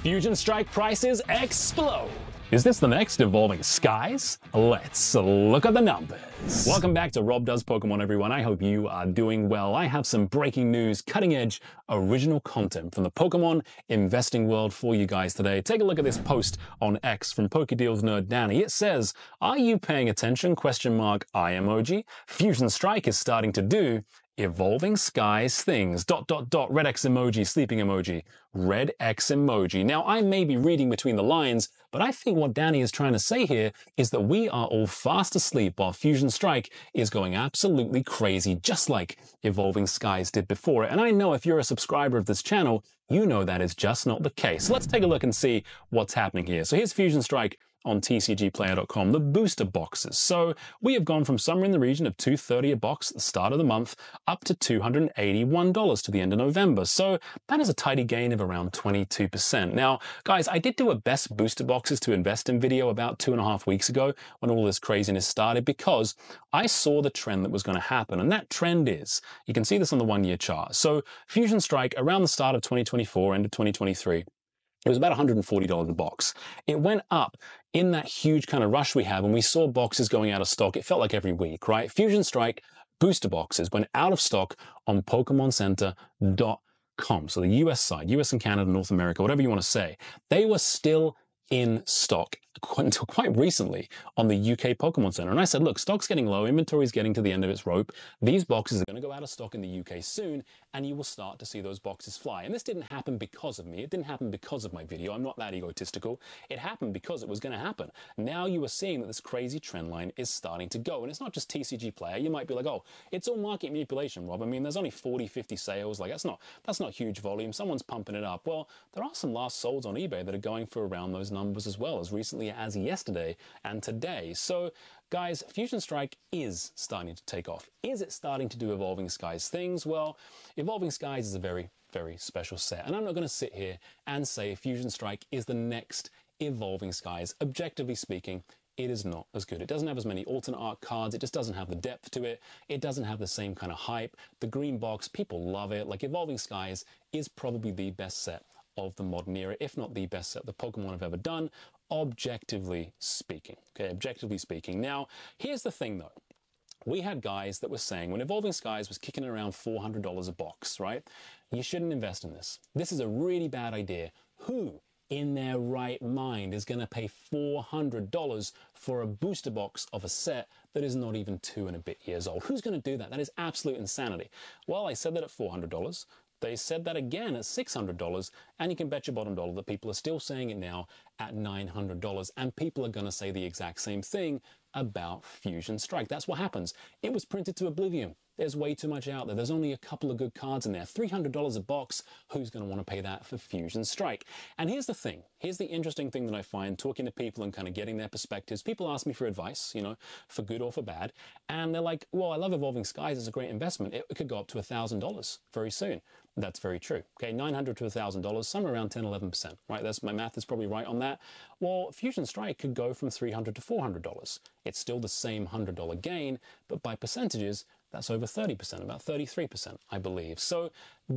Fusion Strike prices explode. Is this the next Evolving Skies? Let's look at the numbers. Welcome back to Rob Does Pokemon, everyone. I hope you are doing well. I have some breaking news, cutting-edge, original content from the Pokemon investing world for you guys today. Take a look at this post on X from Pokedeals nerd Danny. It says, "Are you paying attention? Eye emoji. Fusion Strike is starting to do Evolving Skies things. ... Red X emoji, sleeping emoji. Red X emoji." Now, I may be reading between the lines, but I think what Danny is trying to say here is that we are all fast asleep while Fusion Strike is going absolutely crazy, just like Evolving Skies did before it. And I know if you're a subscriber of this channel, you know that is just not the case. So let's take a look and see what's happening here. So here's Fusion Strike on tcgplayer.com, the booster boxes. So we have gone from somewhere in the region of $230 a box at the start of the month up to $281 to the end of November. So that is a tidy gain of around 22%. Now, guys, I did do a best booster boxes to invest in video about 2.5 weeks ago when all this craziness started, because I saw the trend that was going to happen. And that trend is, you can see this on the 1-year chart. So Fusion Strike around the start of 2024, end of 2023, it was about $140 a box. It went up in that huge kind of rush we had when we saw boxes going out of stock. It felt like every week, right? Fusion Strike booster boxes went out of stock on PokemonCenter.com. So the US side, US and Canada, North America, whatever you want to say, they were still in stock until quite recently on the UK Pokemon Center. And I said, look, stock's getting low, inventory's getting to the end of its rope. These boxes are going to go out of stock in the UK soon, and you will start to see those boxes fly. And this didn't happen because of me. It didn't happen because of my video. I'm not that egotistical. It happened because it was going to happen. Now you are seeing that this crazy trend line is starting to go. And it's not just TCG Player. You might be like, oh, it's all market manipulation, Rob. I mean, there's only 40, 50 sales. Like, that's not huge volume. Someone's pumping it up. Well, there are some last solds on eBay that are going for around those numbers as well, as recently as yesterday and today. So guys, Fusion Strike is starting to take off. Is it starting to do Evolving Skies things? Well, Evolving Skies is a very, very special set. And I'm not going to sit here and say Fusion Strike is the next Evolving Skies. Objectively speaking, it is not as good. It doesn't have as many alternate art cards. It just doesn't have the depth to it. It doesn't have the same kind of hype. The green box, people love it. Like, Evolving Skies is probably the best set of the modern era, if not the best set the Pokemon have ever done, objectively speaking. Okay, objectively speaking. Now, here's the thing though. We had guys that were saying when Evolving Skies was kicking around $400 a box, right? You shouldn't invest in this. This is a really bad idea. Who in their right mind is going to pay $400 for a booster box of a set that is not even 2 and a bit years old? Who's going to do that? That is absolute insanity. Well, I said that at $400. They said that again at $600, and you can bet your bottom dollar that people are still saying it now at $900, and people are going to say the exact same thing about Fusion Strike. That's what happens. It was printed to oblivion. There's way too much out there. There's only a couple of good cards in there. $300 a box. Who's going to want to pay that for Fusion Strike? And here's the thing. Here's the interesting thing that I find talking to people and kind of getting their perspectives. People ask me for advice, you know, for good or for bad. And they're like, well, I love Evolving Skies. It's a great investment. It could go up to $1,000 very soon. That's very true. Okay, $900 to $1,000, somewhere around 10, 11%, right? That's, my math is probably right on that. Well, Fusion Strike could go from $300 to $400. It's still the same $100 gain, but by percentages, that's over 30%, about 33%, I believe. So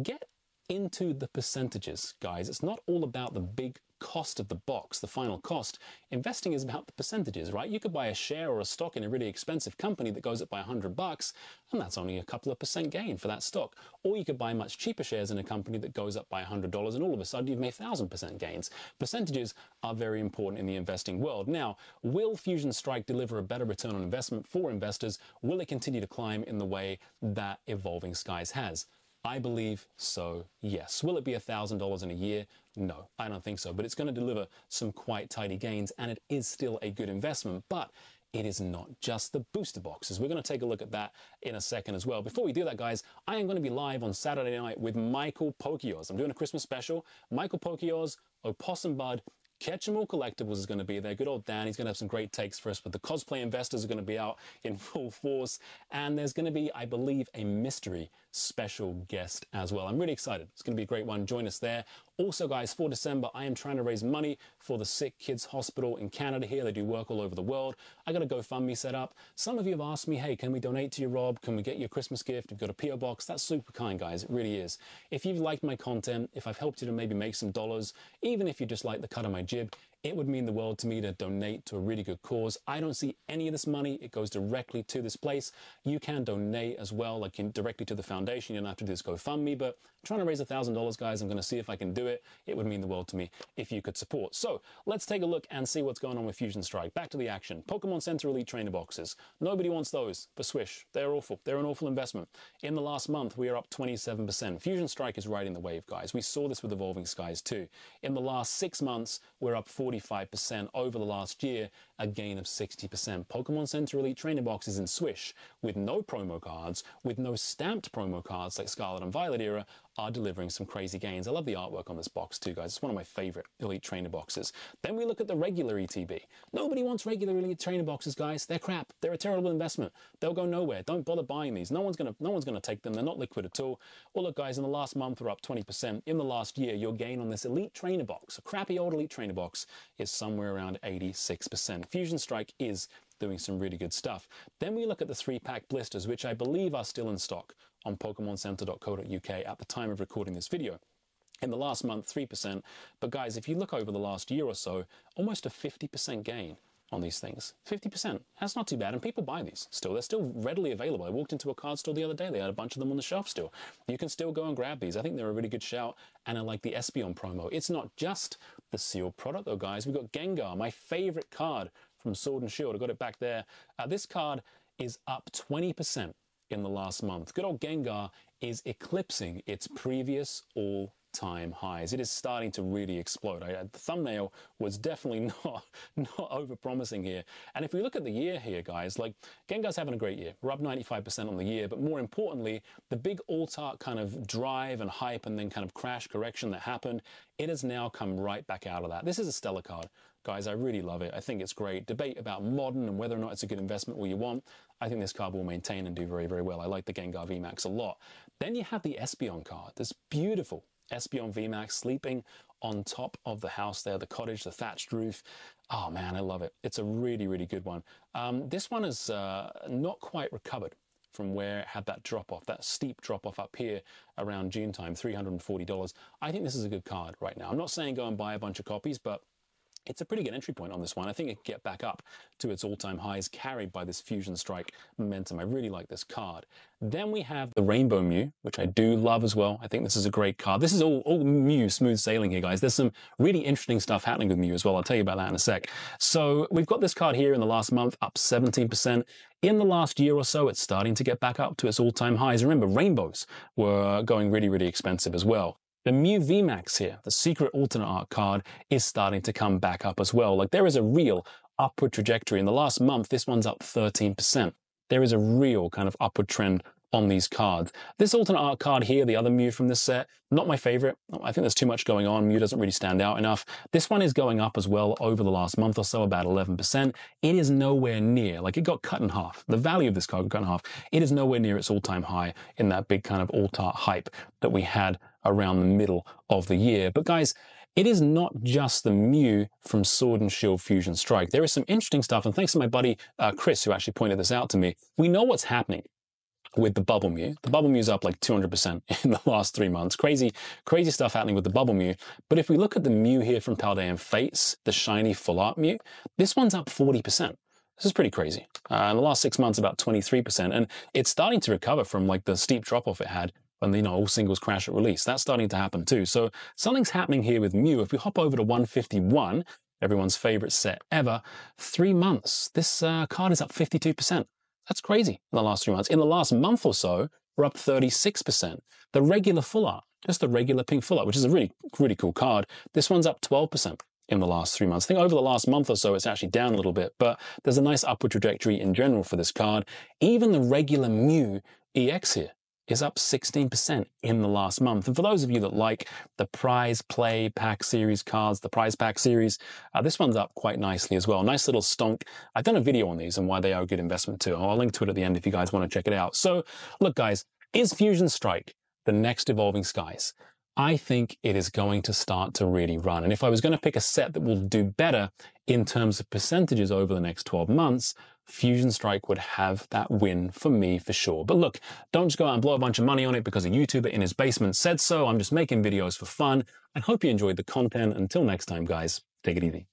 get into the percentages, guys. It's not all about the big cost of the box, the final cost. Investing is about the percentages, right? You could buy a share or a stock in a really expensive company that goes up by $100, and that's only a couple of percent gain for that stock. Or you could buy much cheaper shares in a company that goes up by $100, and all of a sudden you've made 1,000% gains. Percentages are very important in the investing world. Now, will Fusion Strike deliver a better return on investment for investors? Will it continue to climb in the way that Evolving Skies has? I believe so, yes. Will it be $1,000 in a year? No, I don't think so. But it's going to deliver some quite tidy gains, and it is still a good investment. But it is not just the booster boxes. We're going to take a look at that in a second as well. Before we do that, guys, I am going to be live on Saturday night with Michael Pokeos. I'm doing a Christmas special. Michael Pokeos, Opossum Bud, Catch 'em All Collectibles is going to be there. Good old Dan, he's going to have some great takes for us, but the cosplay investors are going to be out in full force. And there's going to be, I believe, a mystery special guest as well. I'm really excited. It's going to be a great one. Join us there. Also, guys, for December, I am trying to raise money for the Sick Kids Hospital in Canada here. They do work all over the world. I got a GoFundMe set up. Some of you have asked me, hey, can we donate to you, Rob? Can we get you a Christmas gift? We've got a PO box. That's super kind, guys. It really is. If you've liked my content, if I've helped you to maybe make some dollars, even if you just like the cut of my jib, it would mean the world to me to donate to a really good cause. I don't see any of this money. It goes directly to this place. You can donate as well, like directly to the foundation. You don't have to do this GoFundMe, but I'm trying to raise $1,000, guys. I'm going to see if I can do it. It would mean the world to me if you could support. So let's take a look and see what's going on with Fusion Strike. Back to the action. Pokemon Center Elite Trainer Boxes. Nobody wants those for Swish. They're awful. They're an awful investment. In the last month, we are up 27%. Fusion Strike is riding the wave, guys. We saw this with Evolving Skies too. In the last 6 months, we're up 45%. Over the last year, a gain of 60%. Pokemon Center Elite Trainer Boxes in Swish, with no promo cards, with no stamped promo cards like Scarlet and Violet era, are delivering some crazy gains. I love the artwork on this box too, guys. It's one of my favorite Elite Trainer boxes. Then we look at the regular ETB. Nobody wants regular Elite Trainer boxes, guys. They're crap. They're a terrible investment. They'll go nowhere. Don't bother buying these. No one's gonna take them. They're not liquid at all. Well, look, guys, in the last month, we're up 20%. In the last year, your gain on this Elite Trainer box, a crappy old Elite Trainer box, is somewhere around 86%. Fusion Strike is doing some really good stuff. Then we look at the 3-pack blisters, which I believe are still in stock on PokemonCenter.co.uk at the time of recording this video. In the last month, 3%. But guys, if you look over the last year or so, almost a 50% gain on these things. 50%. That's not too bad. And people buy these still. They're still readily available. I walked into a card store the other day. They had a bunch of them on the shelf still. You can still go and grab these. I think they're a really good shout. And I like the Espeon promo. It's not just the sealed product though, guys. We've got Gengar, my favorite card from Sword and Shield. I got it back there. This card is up 20% in the last month. Good old Gengar is eclipsing its previous all-time highs. It is starting to really explode. The thumbnail was definitely not over-promising here. And if we look at the year here, guys, like Gengar's having a great year. We're up 95% on the year, but more importantly, the big alt-art kind of drive and hype and then kind of crash correction that happened, it has now come right back out of that. This is a stellar card. Guys, I really love it. I think it's great. Debate about modern and whether or not it's a good investment or you want. I think this card will maintain and do very, very well. I like the Gengar VMAX a lot. Then you have the Espeon card. This beautiful Espeon VMAX sleeping on top of the house there, the cottage, the thatched roof. Oh man, I love it. It's a really, really good one. This one is not quite recovered from where it had that drop-off, that steep drop-off up here around June time, $340. I think this is a good card right now. I'm not saying go and buy a bunch of copies, but it's a pretty good entry point on this one. I think it can get back up to its all-time highs carried by this Fusion Strike momentum. I really like this card. Then we have the Rainbow Mew, which I do love as well. I think this is a great card. This is all Mew smooth sailing here, guys. There's some really interesting stuff happening with Mew as well. I'll tell you about that in a sec. So we've got this card here in the last month, up 17%. In the last year or so, it's starting to get back up to its all-time highs. Remember, rainbows were going really, really expensive as well. The Mew VMAX here, the secret alternate art card, is starting to come back up as well. Like there is a real upward trajectory. In the last month, this one's up 13%. There is a real kind of upward trend on these cards. This alternate art card here, the other Mew from this set, not my favorite. I think there's too much going on. Mew doesn't really stand out enough. This one is going up as well over the last month or so, about 11%. It is nowhere near, like it got cut in half. The value of this card got cut in half. It is nowhere near its all-time high in that big kind of alt-art hype that we had around the middle of the year. But guys, it is not just the Mew from Sword and Shield Fusion Strike. There is some interesting stuff, and thanks to my buddy Chris, who actually pointed this out to me. We know what's happening with the Bubble Mew. The Bubble Mew's up like 200% in the last 3 months. Crazy stuff happening with the Bubble Mew. But if we look at the Mew here from Paldean Fates, the shiny full art Mew, this one's up 40%. This is pretty crazy. In the last 6 months, about 23%. And it's starting to recover from like the steep drop-off it had when, you know, all singles crash at release. That's starting to happen too. So something's happening here with Mew. If we hop over to 151, everyone's favorite set ever, 3 months, this card is up 52%. That's crazy in the last 3 months. In the last month or so, we're up 36%. The regular full art, just the regular pink full art, which is a really, really cool card, this one's up 12% in the last 3 months. I think over the last month or so, it's actually down a little bit, but there's a nice upward trajectory in general for this card. Even the regular Mew EX here is up 16% in the last month. And for those of you that like the prize play pack series cards, the prize pack series, this one's up quite nicely as well. Nice little stonk. I've done a video on these and why they are a good investment too. I'll link to it at the end if you guys want to check it out. So look, guys, Is Fusion Strike the next Evolving Skies? I think it is going to start to really run. And if I was going to pick a set that will do better in terms of percentages over the next 12 months, Fusion Strike would have that win for me for sure. But look, don't just go out and blow a bunch of money on it because a YouTuber in his basement said so. I'm just making videos for fun. I hope you enjoyed the content. Until next time, guys, take it easy.